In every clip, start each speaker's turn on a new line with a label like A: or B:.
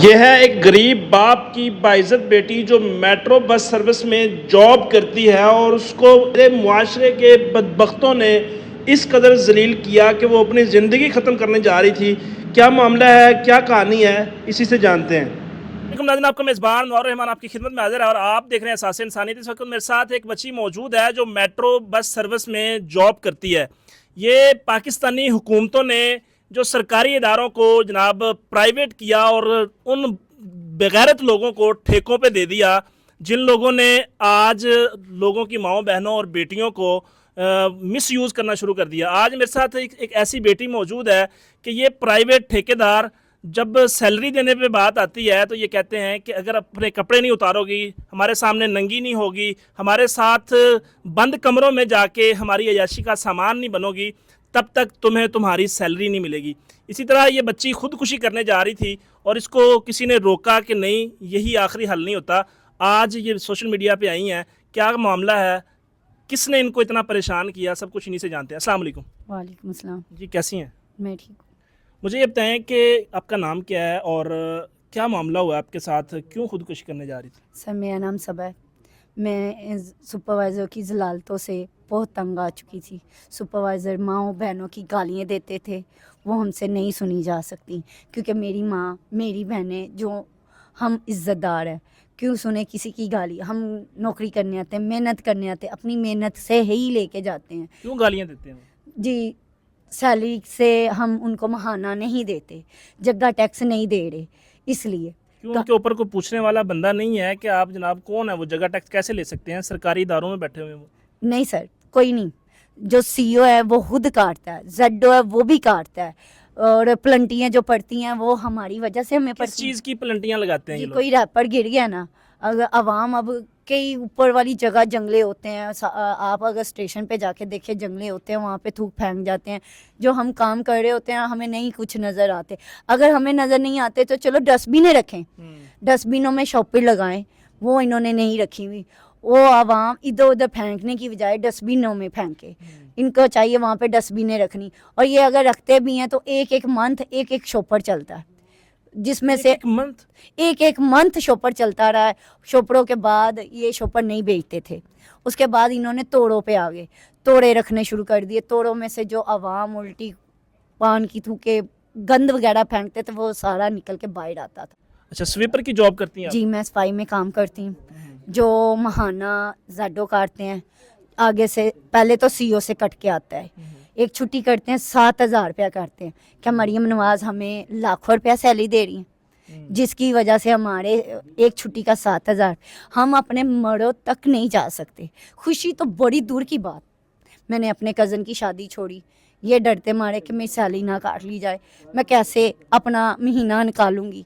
A: यह है एक गरीब बाप की बाइज़्ज़त बेटी जो मेट्रो बस सर्विस में जॉब करती है और उसको पूरे मुआशरे के बदबख्तों ने इस कदर ज़लील किया कि वो अपनी ज़िंदगी ख़त्म करने जा रही थी। क्या मामला है, क्या कहानी है, इसी से जानते हैं। नाज़रीन, आपका मेज़बान नौर रहमान आपकी खिदमत में हाज़िर है और आप देख रहे हैं एहसास इंसानियत। इस वक्त मेरे साथ एक बच्ची मौजूद है जो मेट्रो बस सर्विस में जॉब करती है। ये पाकिस्तानी हुकूमतों ने जो सरकारी इदारों को जनाब प्राइवेट किया और उन बेगैरत लोगों को ठेकों पे दे दिया जिन लोगों ने आज लोगों की माओ बहनों और बेटियों को मिस यूज़ करना शुरू कर दिया। आज मेरे साथ एक ऐसी बेटी मौजूद है कि ये प्राइवेट ठेकेदार जब सैलरी देने पे बात आती है तो ये कहते हैं कि अगर अपने कपड़े नहीं उतारोगी, हमारे सामने नंगी नहीं होगी, हमारे साथ बंद कमरों में जाके हमारी अय्याशी का सामान नहीं बनोगी, तब तक तुम्हें तुम्हारी सैलरी नहीं मिलेगी। इसी तरह ये बच्ची खुदकुशी करने जा रही थी और इसको किसी ने रोका कि नहीं, यही आखिरी हल नहीं होता। आज ये सोशल मीडिया पे आई हैं, क्या मामला है, किसने इनको इतना परेशान किया, सब कुछ इन्हीं से जानते हैं। अस्सलाम वालेकुम।
B: वालेकुम अस्सलाम।
A: जी, कैसी हैं?
B: मैं ठीक हूँ।
A: मुझे ये बताएं कि आपका नाम क्या है और क्या मामला हुआ आपके साथ, क्यों खुदकुशी करने जा रही थी?
B: सर मेरा नाम सबा है। मैं सुपरवाइज़र की ज़लालतों से बहुत तंग आ चुकी थी। सुपरवाइज़र माँओं बहनों की गालियाँ देते थे, वो हमसे नहीं सुनी जा सकती क्योंकि मेरी माँ, मेरी बहनें जो हम इज़्ज़तदार हैं, क्यों सुने किसी की गाली। हम नौकरी करने आते हैं, मेहनत करने आते हैं, अपनी मेहनत से ही लेके जाते हैं।
A: क्यों गालियाँ देते हैं वो?
B: जी, सैलरी से हम उनको महाना नहीं देते, जगह टैक्स नहीं दे रहे, इसलिए।
A: क्यों उनके ऊपर कोई पूछने वाला बंदा नहीं है कि आप जनाब कौन है, वो जगह टैक्स कैसे ले सकते हैं? सरकारी इदारों में बैठे हुए हैं वो।
B: नहीं सर, कोई नहीं। जो सीईओ है वो खुद काटता है, जेडओ है वो भी काटता है, और प्लंटियाँ जो पड़ती हैं वो हमारी वजह से हमें
A: किस
B: पड़ती
A: चीज़ की प्लंटियाँ लगाते हैं
B: जी,
A: ये लोग?
B: कोई रैपर गिर गया ना, अगर आवाम अब कई ऊपर वाली जगह जंगले होते हैं, आप अगर स्टेशन पे जाके देखें जंगले होते हैं, वहाँ पे थूक फेंक जाते हैं। जो हम काम कर रहे होते हैं हमें नहीं कुछ नज़र आते। अगर हमें नज़र नहीं आते तो चलो डस्टबिनें रखें, डस्टबिनों में शॉपिंग लगाएं, वो इन्होंने नहीं रखी हुई। वो आवाम इधर उधर फेंकने की बजाय डस्टबिनों में फेंके। इनको चाहिए वहाँ पे डस्टबिनें रखनी, और ये अगर रखते भी हैं तो एक एक मंथ एक एक शॉपर चलता है, जिसमें से एक एक मंथ शॉपर चलता रहा है। शॉपरों के बाद ये शॉपर नहीं बेचते थे, उसके बाद इन्होंने तोड़ों पे आ गए, तोड़े रखने शुरू कर दिए। तोड़ों में से जो आवाम उल्टी पान की थूके गंद वगैरह फेंकते थे वो सारा निकल के बाहर आता था।
A: अच्छा, स्वीपर की जॉब करती हैं आप?
B: जी, मैं सफाई में काम करती हूँ। जो महाना जेडो काटते हैं, आगे से पहले तो सीओ से कट के आता है, एक छुट्टी करते हैं 7,000 रुपया करते हैं। क्या मरियम नवाज हमें लाखों रुपया सैलरी दे रही हैं, जिसकी वजह से हमारे एक छुट्टी का 7,000, हम अपने मरों तक नहीं जा सकते। खुशी तो बड़ी दूर की बात। मैंने अपने कज़न की शादी छोड़ी, ये डरते मारे कि मेरी सैलरी ना काट ली जाए, मैं कैसे अपना महीना निकालूंगी।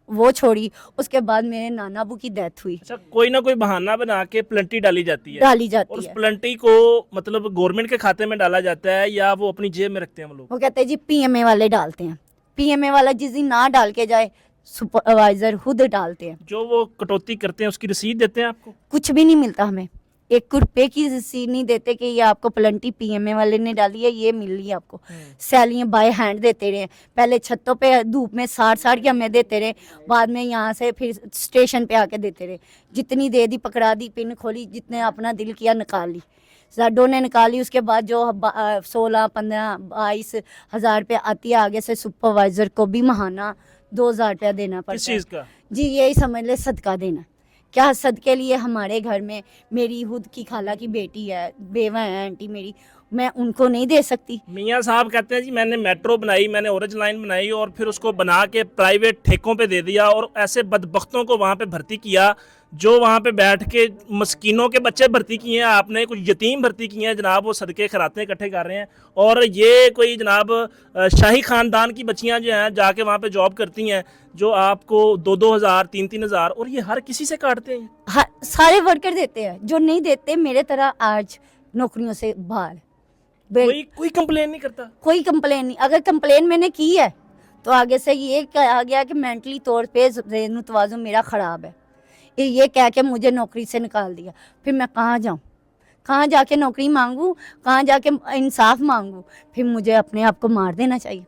B: वो छोड़ी। उसके बाद मेरे नाना अबू की डेथ हुई।
A: अच्छा, कोई ना कोई बहाना बना के प्लंटी डाली जाती है और उस प्लंटी को मतलब गवर्नमेंट के खाते में डाला जाता है या वो अपनी जेब में रखते हैं वो लोग?
B: वो कहते हैं जी पीएमए वाले डालते हैं। पीएमए वाला जिस दिन ना डाल के जाए, सुपरवाइजर खुद डालते हैं।
A: जो वो कटौती करते हैं उसकी रसीद देते हैं आपको?
B: कुछ भी नहीं मिलता हमें, 1 रुपए की रसीद नहीं देते कि ये आपको प्लंटी पीएमए वाले ने डाली है, ये मिल रही है आपको। सैलियाँ बाय हैंड देते रहे, पहले छतों पे धूप में 60 के हमें देते रहे, बाद में यहाँ से फिर स्टेशन पे आके देते रहे। जितनी दे दी पकड़ा दी, पिन खोली, जितने अपना दिल किया निकाल ली, जेडो ने निकाली। उसके बाद जो 16, 15, 22 हज़ार रुपये आती है आगे से, सुपरवाइजर को भी महाना 2,000 रुपया देना पड़ता है।
A: किस चीज़ का?
B: जी, यही समझ ले सदका देना। क्या सदके लिए हमारे घर में मेरी खुद की खाला की बेटी है, बेवा है आंटी मेरी, मैं उनको नहीं दे सकती।
A: मियाँ साहब कहते हैं जी मैंने मेट्रो बनाई, मैंने ऑरेंज लाइन बनाई और फिर उसको बना के प्राइवेट ठेकों पे दे दिया और ऐसे बदबख्तों को वहाँ पे भर्ती किया जो वहाँ पे बैठ के मस्कीनों के बच्चे भर्ती किए हैं आपने, कुछ यतीम भर्ती किए हैं जनाब, वो सदके खराते इकट्ठे कर रहे हैं। और ये कोई जनाब शाही ख़ानदान की बच्चियाँ जो हैं जाके वहाँ पे जॉब करती हैं जो आपको 2-2 हज़ार 3-3 हज़ार, और ये हर किसी से काटते हैं।
B: सारे वर्कर देते हैं, जो नहीं देते मेरे तरह आज नौकरियों से बाहर।
A: कोई कंप्लेन नहीं करता?
B: कोई कंप्लेन नहीं। अगर कंप्लेन मैंने की है तो आगे से ये कहा गया कि मेंटली तौर पे ज़हनी तवाज़ुन मेरा ख़राब है, ये कह के मुझे नौकरी से निकाल दिया। फिर मैं कहाँ जाऊँ, कहाँ जाके नौकरी मांगूँ, कहाँ जाके इंसाफ मांगूँ? फिर मुझे अपने आप को मार देना चाहिए।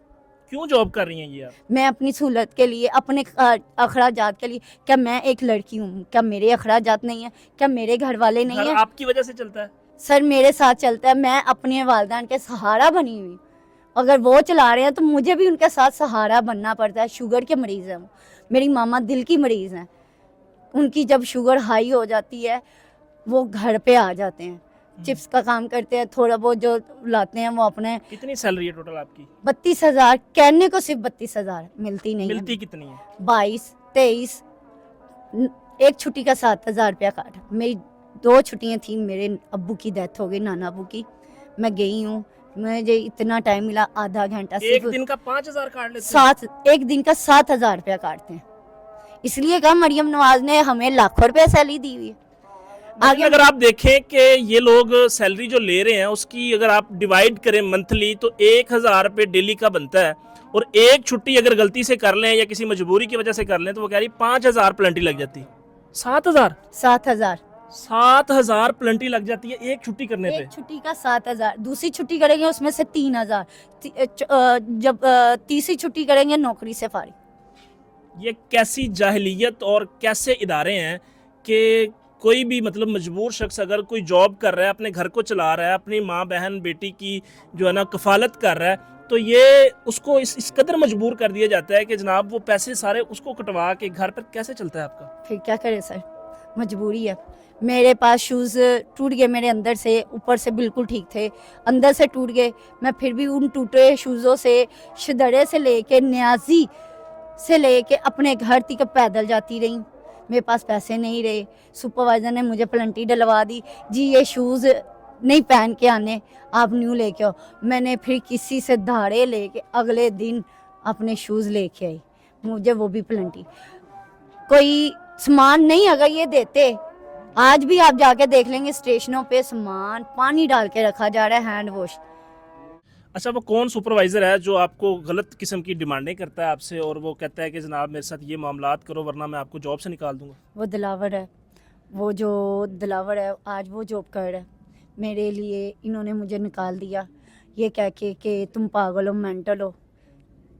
A: क्यों जॉब कर रही हैं ये आप?
B: मैं अपनी सहूलत के लिए, अपने अखराजात के लिए। क्या मैं एक लड़की हूँ, क्या मेरे अखराजात नहीं है, क्या मेरे घर वाले नहीं
A: घर
B: है?
A: आपकी वजह से चलता है?
B: सर मेरे साथ चलता है, मैं अपने वालिदैन के सहारा बनी हुई। अगर वो चला रहे हैं तो मुझे भी उनके साथ सहारा बनना पड़ता है। शुगर के मरीज़ हैं वो, मेरी मामा दिल की मरीज़ हैं। उनकी जब शुगर हाई हो जाती है वो घर पे आ जाते हैं, चिप्स का काम करते हैं, थोड़ा बहुत जो लाते हैं वो अपने।
A: कितनी सैलरी है टोटल आपकी?
B: 32,000 कहने को सिर्फ 32,000 मिलती नहीं
A: मिलती
B: है।
A: कितनी है?
B: 22, 23, एक छुट्टी का 7,000 रुपया काटा। मेरी 2 छुट्टियां थी, मेरे अब्बू की डेथ हो गई, नाना अब्बू की। मैं गई हूँ, मुझे इतना टाइम मिला, आधा घंटा
A: एक
B: सिर्फ।
A: दिन का 5,000 काट लेते हैं?
B: एक दिन का 7,000 रुपया काटते हैं। इसलिए कहा मरियम नवाज ने हमें लाखों रुपया सैलरी दी हुई है।
A: आगे अगर आप देखें कि ये लोग सैलरी जो ले रहे हैं उसकी अगर आप डिवाइड करें मंथली तो 1,000 रुपये डेली का बनता है, और एक छुट्टी अगर गलती से कर लें या किसी मजबूरी की वजह से कर लें तो वो कह रही 5,000 प्लेंटी लग जाती। 7,000?
B: 7,000
A: 7,000 प्लेंटी लग जाती है एक छुट्टी करने पे।
B: एक छुट्टी का 7,000, दूसरी छुट्टी करेंगे उसमें से 3,000, जब तीसरी छुट्टी करेंगे नौकरी से फारिग।
A: ये कैसी जाहिलियत और कैसे इदारे हैं कि कोई भी मतलब मजबूर शख्स अगर कोई जॉब कर रहा है, अपने घर को चला रहा है, अपनी माँ बहन बेटी की जो है ना कफालत कर रहा है, तो ये उसको इस कदर मजबूर कर दिया जाता है कि जनाब वो पैसे सारे उसको कटवा के घर पर कैसे चलता है आपका?
B: फिर क्या करे सर, मजबूरी है। मेरे पास शूज़ टूट गए, मेरे अंदर से, ऊपर से बिल्कुल ठीक थे, अंदर से टूट गए। मैं फिर भी उन टूटे शूज़ों से, शदड़े से लेके, न्याजी से लेके अपने घर तक पैदल जाती रही। मेरे पास पैसे नहीं रहे, सुपरवाइज़र ने मुझे प्लेंटी डलवा दी, जी ये शूज़ नहीं पहन के आने, आप न्यू लेके आओ। मैंने फिर किसी से धाड़े लेके अगले दिन अपने शूज़ लेके आई, मुझे वो भी प्लेंटी। कोई सामान नहीं अगर ये देते, आज भी आप जाके देख लेंगे स्टेशनों पे सामान पानी डाल के रखा जा रहा है, हैंड वॉश।
A: अच्छा, वो कौन सुपरवाइज़र है जो आपको गलत किस्म की डिमांडें करता है आपसे और वो कहता है कि जनाब मेरे साथ ये मामलात करो वरना मैं आपको जॉब से निकाल दूंगा?
B: वो दिलावर है, वो जो दिलावर है आज वो जॉब कर रहा है। मेरे लिए इन्होंने मुझे निकाल दिया ये कह के कि तुम पागल हो, मेंटल हो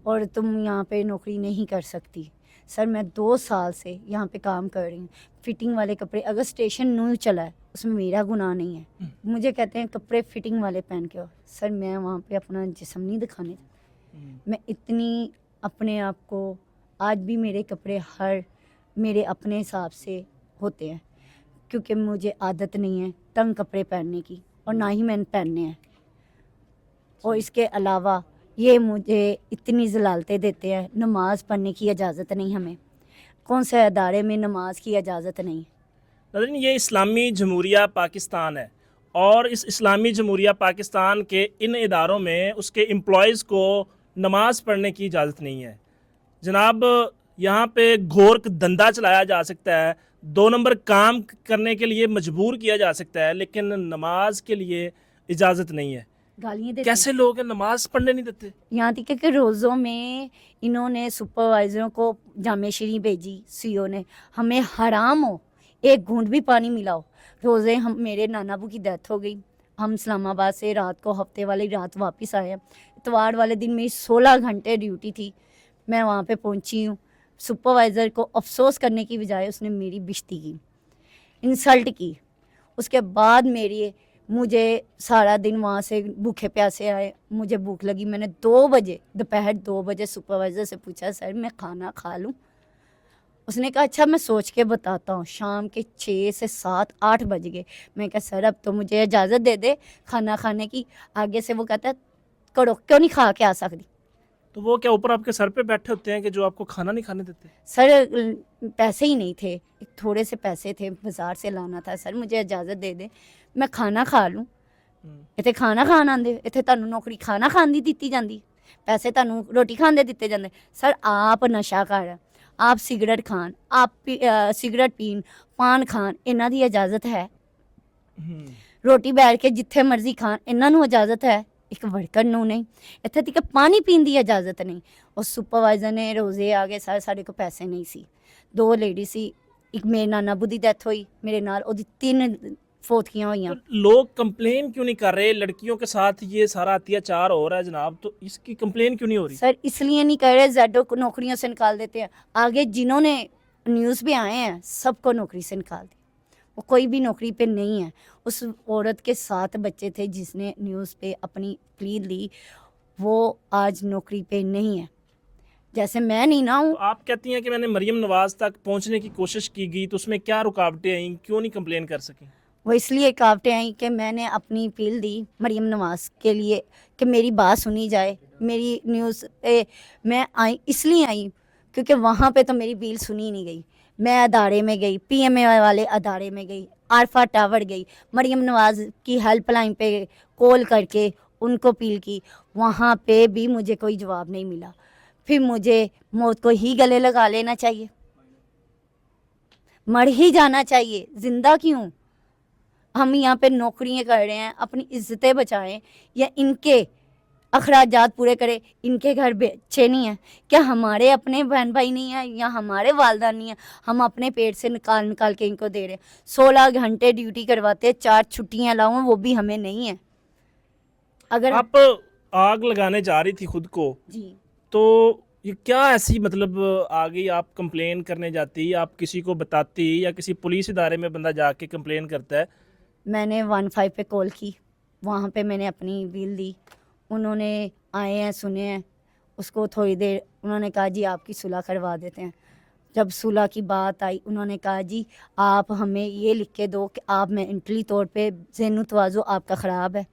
B: और तुम यहाँ पे नौकरी नहीं कर सकती। सर मैं 2 साल से यहाँ पे काम कर रही हूँ, फिटिंग वाले कपड़े, अगर स्टेशन न्यू चला है उसमें मेरा गुनाह नहीं है। मुझे कहते हैं कपड़े फिटिंग वाले पहन के आओ। सर मैं वहाँ पे अपना जिस्म नहीं दिखाने, मैं इतनी अपने आप को, आज भी मेरे कपड़े हर मेरे अपने हिसाब से होते हैं क्योंकि मुझे आदत नहीं है तंग कपड़े पहनने की और ना ही मैंने पहनने हैं। और इसके अलावा ये मुझे इतनी ज़लालतें देते हैं, नमाज़ पढ़ने की इजाज़त नहीं हमें, कौन से अदारे में नमाज की इजाज़त नहीं।
A: नाज़रीन, ये इस्लामी जमहूरिया पाकिस्तान है और इस इस्लामी जमहूरिया पाकिस्तान के इन इदारों में उसके एम्प्लॉयज़ को नमाज़ पढ़ने की इजाज़त नहीं है जनाब। यहाँ पे घोर धंधा चलाया जा सकता है, 2 नंबर काम करने के लिए मजबूर किया जा सकता है, लेकिन नमाज के लिए इजाज़त नहीं है।
B: गालियाँ देते
A: कैसे लोग हैं नमाज पढ़ने नहीं देते?
B: यहाँ तक कि रोज़ों में इन्होंने सुपरवाइज़रों को जामेशरी भेजी, सीओ ने, हमें हराम हो एक घूंट भी पानी मिलाओ। रोज़े हम, मेरे नाना अबू की डेथ हो गई, हम इस्लामाबाद से रात को हफ्ते वाली रात वापस आए हैं। इतवार वाले दिन मेरी 16 घंटे ड्यूटी थी, मैं वहाँ पे पहुँची हूँ। सुपरवाइज़र को अफसोस करने की बजाय उसने मेरी बेइज्जती की, इंसल्ट की। उसके बाद मुझे सारा दिन वहाँ से भूखे प्यासे आए, मुझे भूख लगी, मैंने 2 बजे, दोपहर 2 बजे सुपरवाइज़र से पूछा सर मैं खाना खा लूँ? उसने कहा अच्छा मैं सोच के बताता हूँ। शाम के 6 से 7, 8 बज गए। मैं कहा सर अब तो मुझे इजाज़त दे दे खाना खाने की। आगे से वो कहता है करो, क्यों नहीं खा के आ सकती?
A: तो वो क्या ऊपर आपके सर पे बैठे होते हैं कि जो आपको खाना नहीं खाने देते?
B: सर पैसे ही नहीं थे, थोड़े से पैसे थे, बाजार से लाना था। सर मुझे इजाज़त दे दे, मैं खाना खा लूँ। इतने खाना खान आंदे, इतने तुहानू नौकरी खाना खान दी दित्ती जांदी, पैसे तुहानू रोटी खान दे दित्ते जांदे। सर आप नशा कर, आप सिगरेट खान, आप सिगरेट पीन, पान खान, इन्हां दी इजाज़त है? रोटी बैठ के जिथे मर्जी खान, इन्हां नू इजाज़त है? एक वर्कर नू नहीं। इत्थे तक पानी पीन दी इजाज़त नहीं। और सुपरवाइज़र ने रोज़े आ गए, सर साढ़े को पैसे नहीं सी। 2 लेडी सी, एक मेरे नाना अबू दी डेथ होई मेरे नाल, ओहदी 3 ਫੋਤੀਆਂ
A: तो
B: ਹੋਈਆਂ।
A: लोग कंप्लेन क्यों नहीं कर रहे? लड़कियों के साथ ये सारा अत्याचार हो रहा है जनाब, तो इसकी कंप्लेन क्यों नहीं हो रही?
B: सर इसलिए नहीं कर रहे, जेडो को नौकरियों से निकाल देते हैं। आगे जिन्होंने न्यूज़ भी आए हैं सबको नौकरी से निकाल दिया, वो कोई भी नौकरी पे नहीं है। उस औरत के 7 बच्चे थे जिसने न्यूज़ पे अपनी प्लीड ली, वो आज नौकरी पे नहीं है। जैसे मैं नहीं ना हूँ,
A: तो आप कहती हैं कि मैंने मरियम नवाज तक पहुंचने की कोशिश की गई, तो उसमें क्या रुकावटें आई, क्यों नहीं कंप्लेन कर सकी?
B: वो इसलिए कावटे आई कि मैंने अपनी अपील दी मरियम नवाज के लिए कि मेरी बात सुनी जाए। मेरी न्यूज़ पे मैं आई, इसलिए आई क्योंकि वहाँ पे तो मेरी अपील सुनी नहीं गई। मैं अदारे में गई, पीएमए वाले अदारे में गई, आरफा टावर गई, मरियम नवाज की हेल्पलाइन पे कॉल करके उनको अपील की, वहाँ पे भी मुझे कोई जवाब नहीं मिला। फिर मुझे मौत को ही गले लगा लेना चाहिए, मर ही जाना चाहिए, जिंदा क्यों? हम यहाँ पे नौकरियाँ कर रहे हैं, अपनी इज्जतें बचाएं या इनके अखराजात पूरे करें। इनके घर बच्चे नहीं हैं क्या? हमारे अपने बहन भाई नहीं हैं या हमारे वालदा नहीं हैं? हम अपने पेट से निकाल निकाल के इनको दे रहे हैं। 16 घंटे ड्यूटी करवाते हैं, 4 छुट्टियाँ लाऊं वो भी हमें नहीं है। अगर
A: आप आग लगाने जा रही थी खुद को,
B: जी
A: तो ये क्या ऐसी मतलब आ गई? आप कंप्लेन करने जाती, आप किसी को बताती, या किसी पुलिस इदारे में बंदा जाके कंप्लेन करता है?
B: मैंने 15 पे कॉल की, वहाँ पे मैंने अपनी बिल दी, उन्होंने आए हैं, सुने हैं, उसको थोड़ी देर उन्होंने कहा जी आपकी सुलह करवा देते हैं। जब सुलह की बात आई उन्होंने कहा जी आप हमें ये लिख के दो कि आप मेंटली तौर पे ज़हनी तवाज़ुन आपका ख़राब है,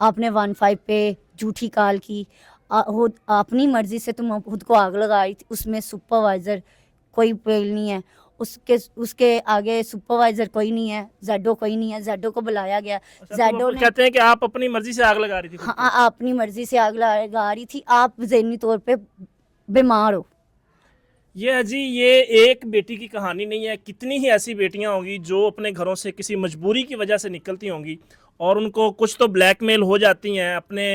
B: आपने 15 पे झूठी कॉल की, अपनी मर्ज़ी से तुम खुद को आग लगा रही थी। उसमें सुपरवाइज़र कोई पेल नहीं है, उसके आगे सुपरवाइज़र कोई नहीं है, जेडो कोई नहीं है, जेडो को बुलाया गया।
A: अच्छा, तो
B: जेडो
A: वो
B: ने
A: कहते हैं कि आप अपनी मर्जी से आग लगा रही थी खुद को।
B: हाँ अपनी मर्ज़ी से आग लगा रही थी, आप ज़हनी तौर पे बीमार हो।
A: ये है जी, ये एक बेटी की कहानी नहीं है, कितनी ही ऐसी बेटियां होंगी जो अपने घरों से किसी मजबूरी की वजह से निकलती होंगी और उनको कुछ तो ब्लैकमेल हो जाती हैं, अपने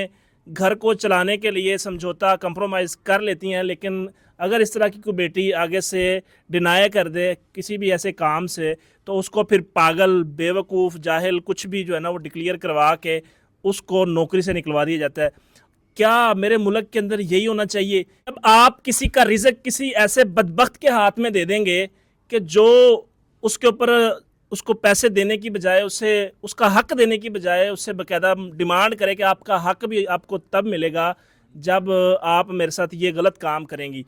A: घर को चलाने के लिए समझौता कंप्रोमाइज़ कर लेती हैं। लेकिन अगर इस तरह की कोई बेटी आगे से डिनाई कर दे किसी भी ऐसे काम से, तो उसको फिर पागल, बेवकूफ़, जाहिल कुछ भी जो है ना वो डिक्लेयर करवा के उसको नौकरी से निकलवा दिया जाता है। क्या मेरे मुल्क के अंदर यही होना चाहिए? अब आप किसी का रिज़्क किसी ऐसे बदबख्त के हाथ में दे देंगे कि जो उसके ऊपर उसको पैसे देने की बजाय, उसे उसका हक देने की बजाय उससे बाकायदा डिमांड करे कि आपका हक भी आपको तब मिलेगा जब आप मेरे साथ ये गलत काम करेंगी।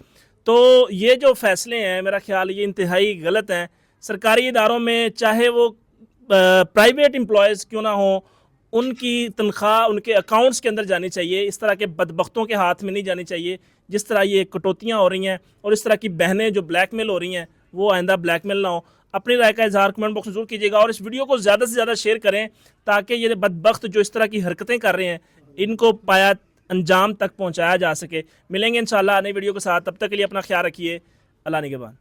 A: तो ये जो फ़ैसले हैं मेरा ख्याल ये इंतहाई गलत हैं। सरकारी इदारों में चाहे वो प्राइवेट एम्प्लॉयज़ क्यों ना हो, उनकी तनख्वाह उनके अकाउंट्स के अंदर जानी चाहिए, इस तरह के बदबख्तों के हाथ में नहीं जानी चाहिए। जिस तरह ये कटौतियाँ हो रही हैं और इस तरह की बहनें जो ब्लैकमेल हो रही हैं वो आइंदा ब्लैकमेल ना हो। अपनी राय का इजहार कमेंट बॉक्स में जरूर कीजिएगा और इस वीडियो को ज़्यादा से ज़्यादा शेयर करें ताकि ये बदबख्त जो इस तरह की हरकतें कर रहे हैं इनको पाया अंजाम तक पहुँचाया जा सके। मिलेंगे इंशाल्लाह नई वीडियो के साथ, तब तक के लिए अपना ख्याल रखिए। अल्लाह निगहबान।